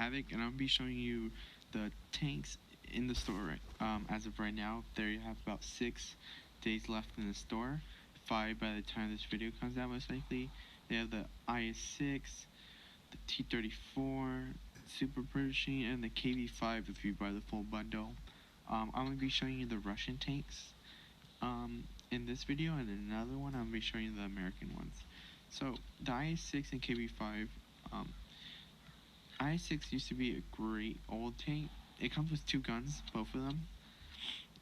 Havoc, and I'll be showing you the tanks in the store. As of right now, there you have about 6 days left in the store. 5 by the time this video comes out, most likely. They have the IS-6, the T-34, Super Pershing, and the KV-5 if you buy the full bundle. I'm going to be showing you the Russian tanks in this video, and in another one I'm going to be showing you the American ones. So the IS-6 and KV-5, IS-6 used to be a great old tank. It comes with 2 guns, both of them.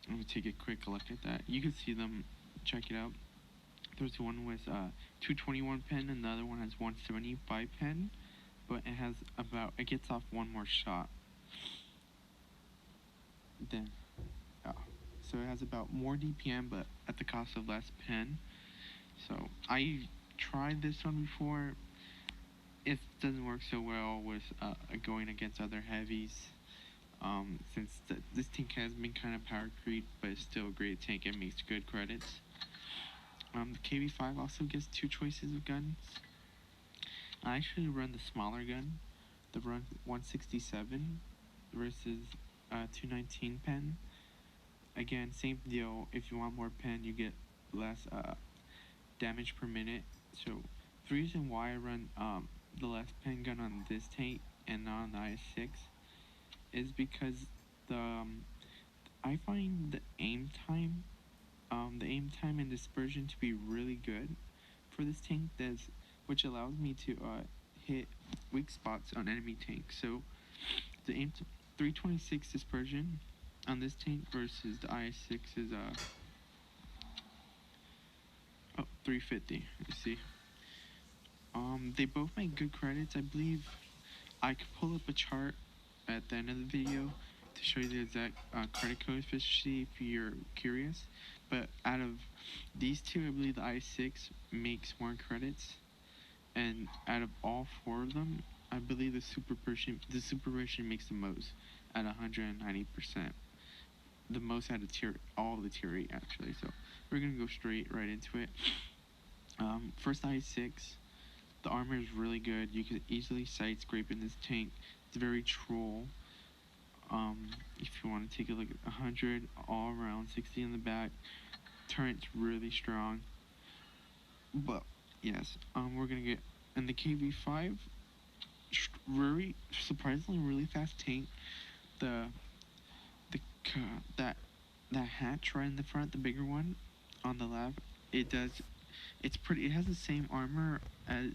I'm going to take a quick look at that. You can see them, check it out. There's one with 221 pen, and the other one has 175 pen, but it gets off 1 more shot. Then, so it has about more DPM, but at the cost of less pen. So I tried this one before. It doesn't work so well with going against other heavies. Since this tank has been kind of power creep, but it's still a great tank and makes good credits. The KV-5 also gets 2 choices of guns. I actually run the smaller gun, the run 167 versus 219 pen. Again, same deal. If you want more pen, you get less damage per minute. So the reason why I run the less pen gun on this tank and not on the IS-6 is because I find the aim time and dispersion to be really good for this tank, which allows me to hit weak spots on enemy tanks. So the aim 326 dispersion on this tank versus the IS-6 is 350. You see, they both make good credits. I believe I could pull up a chart at the end of the video to show you the exact credit code efficiency if you're curious. But out of these 2, I believe the IS-6 makes more credits, and out of all 4 of them, I believe the Super Pershing makes the most at 190%. The most out of all of the tier 8 actually. So we're gonna go right into it. First, IS-6. The armor is really good. You can easily side scrape in this tank. It's very troll. If you want to take a look at 100 all around, 60 in the back. Turret's really strong. But yes, we're gonna get in the KV-5. Very surprisingly really fast tank. That hatch right in the front, the bigger one on the left, it has the same armor as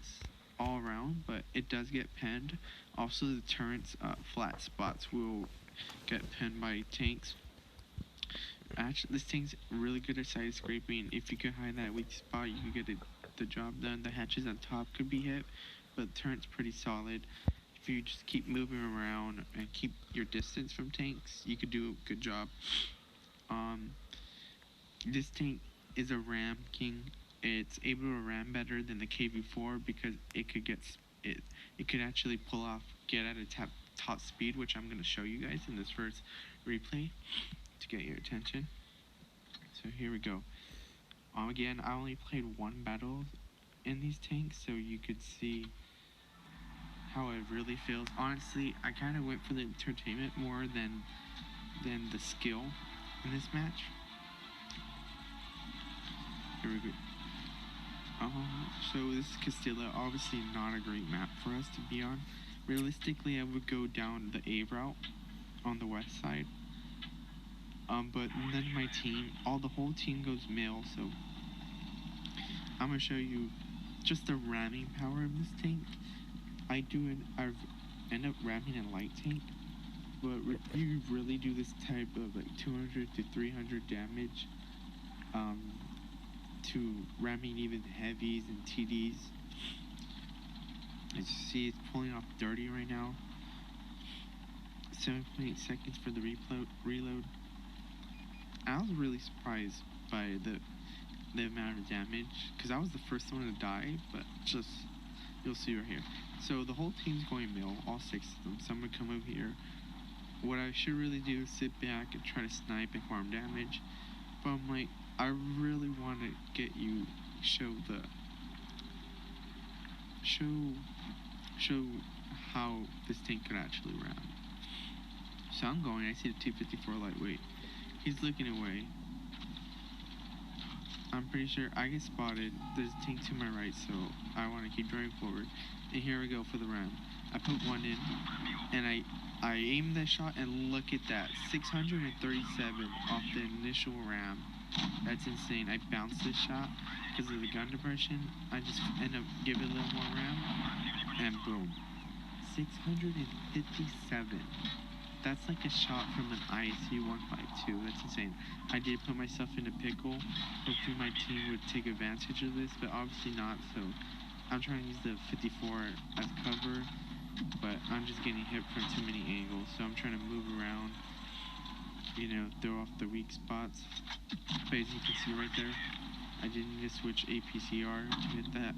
all around, but it does get pinned. Also, the turret's flat spots will get pinned by tanks. Actually, this tank's really good at side scraping. If you could hide that weak spot, you could get the job done. The hatches on top could be hit, but the turret's pretty solid. If you just keep moving around and keep your distance from tanks, you could do a good job. This tank is a ram king. It's able to ram better than the KV-4 because it could actually get at a top speed, which I'm going to show you guys in this first replay to get your attention. So here we go. Again, I only played 1 battle in these tanks, so you could see how it really feels. Honestly, I kind of went for the entertainment more than the skill in this match. Here we go. So this is Castilla, obviously not a great map for us to be on. Realistically, I would go down the A route on the west side. But then my team, the whole team goes male, so I'm gonna show you just the ramming power of this tank. I end up ramming a light tank, but you really do this type of like 200 to 300 damage to ramming even heavies and TDs. As you see, it's pulling off dirty right now. 7.8 seconds for the reload. I was really surprised by the amount of damage, because I was the first one to die, but just, you'll see right here. So the whole team's going mill, all 6 of them. Some would come over here. What I should really do is sit back and try to snipe and farm damage. But I'm like, I really want to get you, show how this tank could actually ram. So I'm going, I see the 254 lightweight. He's looking away. I'm pretty sure I get spotted. There's a tank to my right, so I want to keep driving forward. And here we go for the ram. I put one in, and I aim that shot, and look at that. 637 off the initial ram. That's insane. I bounced this shot because of the gun depression. I just end up giving it a little more ram, and boom. 657. That's like a shot from an IS-152. That's insane. I did put myself in a pickle. Hopefully my team would take advantage of this, but obviously not. So I'm trying to use the 54 as cover, but I'm just getting hit from too many angles. So I'm trying to move around, you know, throw off the weak spots. But as you can see right there, I did need to switch APCR to hit that.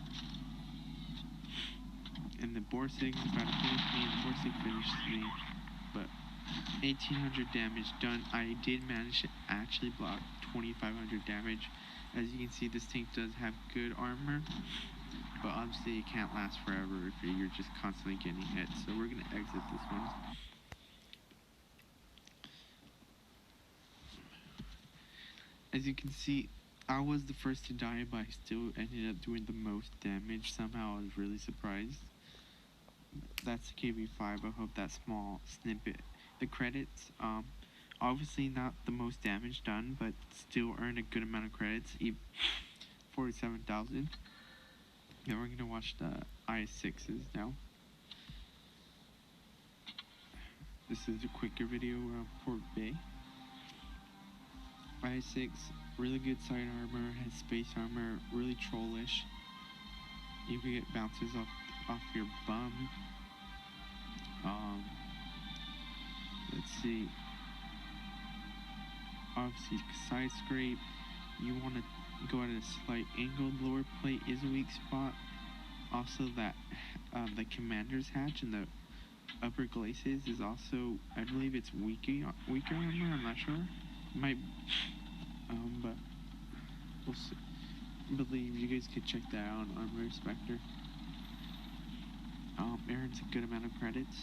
And the Borsig is about to finish me, and the Borsig finished me. But 1800 damage done. I did manage to actually block 2500 damage. As you can see, this tank does have good armor, but obviously it can't last forever if you're just constantly getting hit. So we're gonna exit this one. As you can see, I was the first to die, but I still ended up doing the most damage. Somehow I was really surprised. That's the KV-5. I hope that small snippet. The credits, obviously not the most damage done, but still earned a good amount of credits, 47,000. Now we're gonna watch the IS-6s now. This is a quicker video around Port Bay. IS-6, really good side armor, has space armor, really trollish. You can get bounces off your bum. Let's see. Obviously, side scrape. You want to go at a slight angle. Lower plate is a weak spot. Also, that the commander's hatch and the upper glacis is also, I believe it's weaker armor. I'm not sure. Might, but we'll see. I believe you guys could check that out on Armor Spectre. Earns a good amount of credits.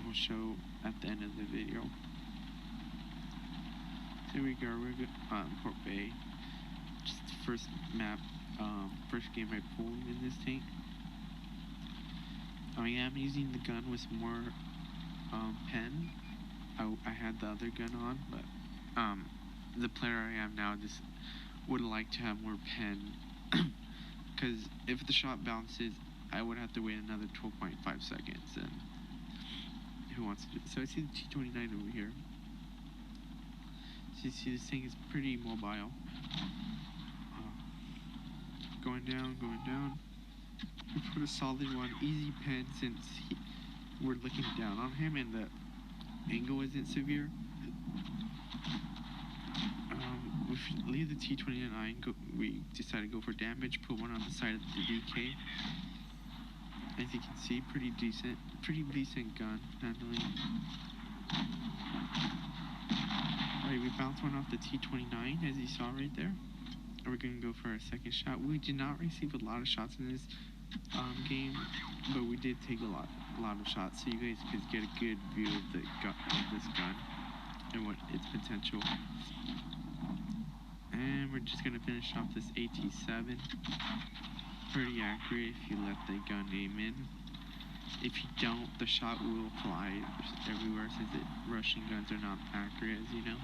We'll show at the end of the video. So here we go. We're good. Port Bay. Just the first map, first game I pulled in this tank. I am using the gun with more pen. I had the other gun on, but the player I am now just would like to have more pen, because if the shot bounces, I would have to wait another 12.5 seconds, and who wants to do it? So I see the T-29 over here. So you see this thing is pretty mobile. Going down, going down. We put a solid one, easy pen, since we're looking down on him and the angle isn't severe. We leave the T-29, we decided to go for damage, put one on the side of the DK. As you can see, pretty decent gun handling. Alright, we bounced one off the T-29, as you saw right there. We're gonna go for a second shot. We did not receive a lot of shots in this game, but we did take a lot of shots, so you guys could get a good view of this gun and what its potential. And we're just gonna finish off this AT-7. Pretty accurate if you let the gun aim in. If you don't, the shot will fly everywhere, since Russian guns are not accurate, as you know.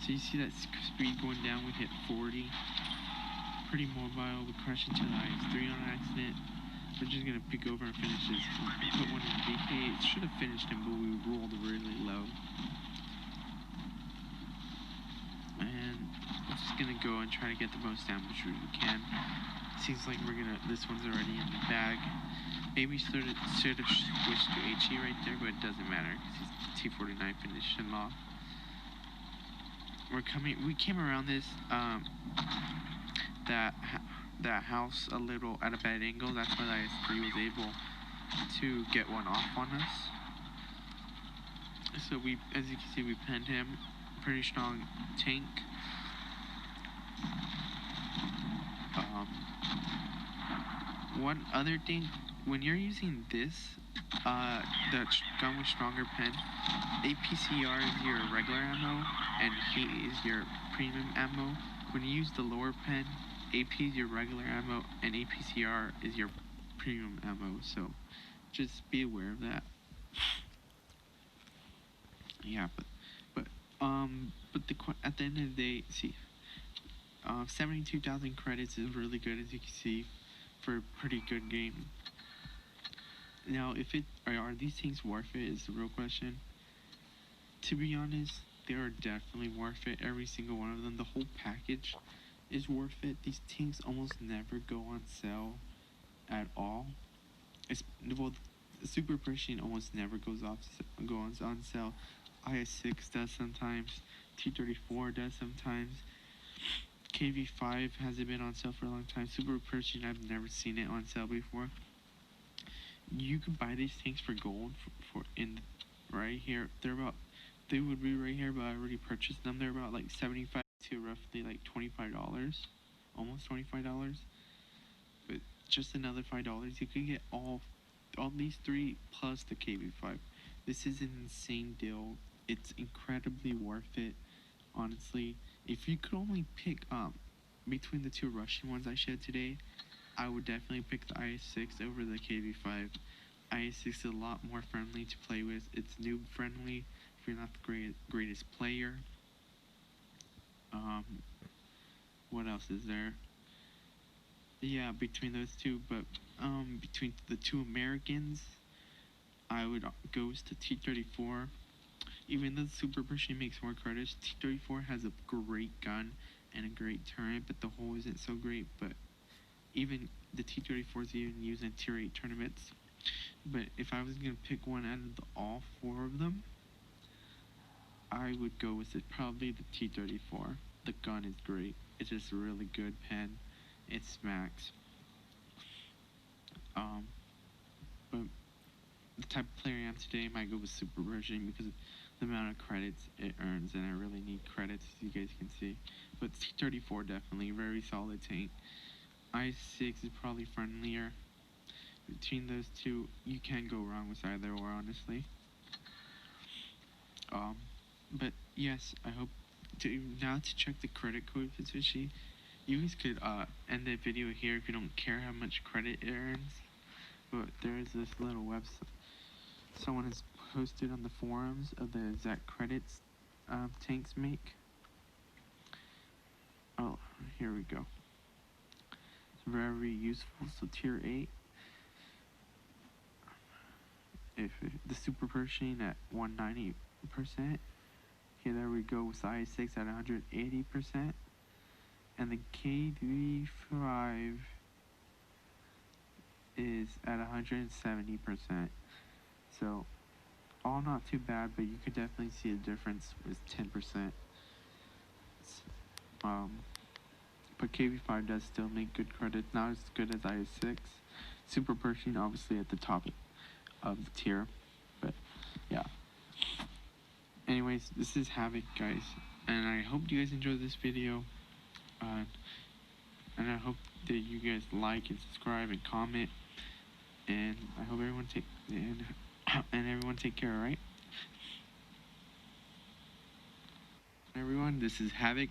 So you see that speed going down. We hit 40. Pretty mobile. We crashed into the IS-3 on accident. We're just gonna pick over and finish this. We put one in the DK. It should have finished him, but we rolled really low. And I'm just gonna go and try to get the most damage we can. Seems like this one's already in the bag. Maybe should have switched to HE right there, but it doesn't matter because T-49 finished him off. We came around this, that house a little at a bad angle. That's why the IS-3 was able to get one off on us. So as you can see, we penned him. Pretty strong tank. One other thing, when you're using this the gun with stronger pen. APCR is your regular ammo, and heat is your premium ammo. When you use the lower pen, AP is your regular ammo, and APCR is your premium ammo. So just be aware of that. Yeah, at the end of the day, see, 72,000 credits is really good, as you can see, for a pretty good game. Now, are these things worth it is the real question. To be honest, they are definitely worth it. Every single one of them. The whole package is worth it. These tanks almost never go on sale at all. Well, Super Pershing almost never goes on sale. IS-6 does sometimes. T-34 does sometimes. KV-5 hasn't been on sale for a long time. Super Pershing, I've never seen it on sale before. You can buy these tanks for gold right here. They would be right here, but I already purchased them. They're about like 75 to roughly like $25, almost $25. But just another $5, you could get all these three plus the KV-5. This is an insane deal. It's incredibly worth it, honestly. If you could only pick between the two Russian ones I showed today, I would definitely pick the IS-6 over the KV-5. IS-6 is a lot more friendly to play with. It's noob friendly if you're not the greatest player. What else is there? Yeah, between those two, but between the two Americans, I would go with the T-34. Even though the Super Pershing makes more credits, T-34 has a great gun and a great turret, but the hull isn't so great. But even the T-34 is even used in Tier 8 tournaments. But if I was going to pick one out of all four of them, I would go with probably the T-34. The gun is great. It's just a really good pen. It smacks. But the type of player I am today might go with Super Pershing because of the amount of credits it earns, and I really need credits, as you guys can see. But T-34 definitely, very solid tank. IS-6 is probably friendlier. Between those two, you can't go wrong with either or, honestly. But yes, I hope now to check the credit code for Sushi, you guys could end the video here if you don't care how much credit it earns. But there's this little website someone has posted on the forums of the exact credits tanks make. Oh, here we go. It's very useful. So Tier 8. If the Super Pershing at 190%. Okay, there we go with the IS-6 at 180%. And the KV-5 is at 170%. So, all not too bad, but you could definitely see a difference with 10%. But KV-5 does still make good credits, not as good as IS-6. Super Pershing obviously at the top of the tier, but yeah. Anyways, this is Havoc, guys, and I hope you guys enjoyed this video, and I hope that you guys like and subscribe and comment, and I hope everyone everyone take care, alright? Everyone, this is Havoc.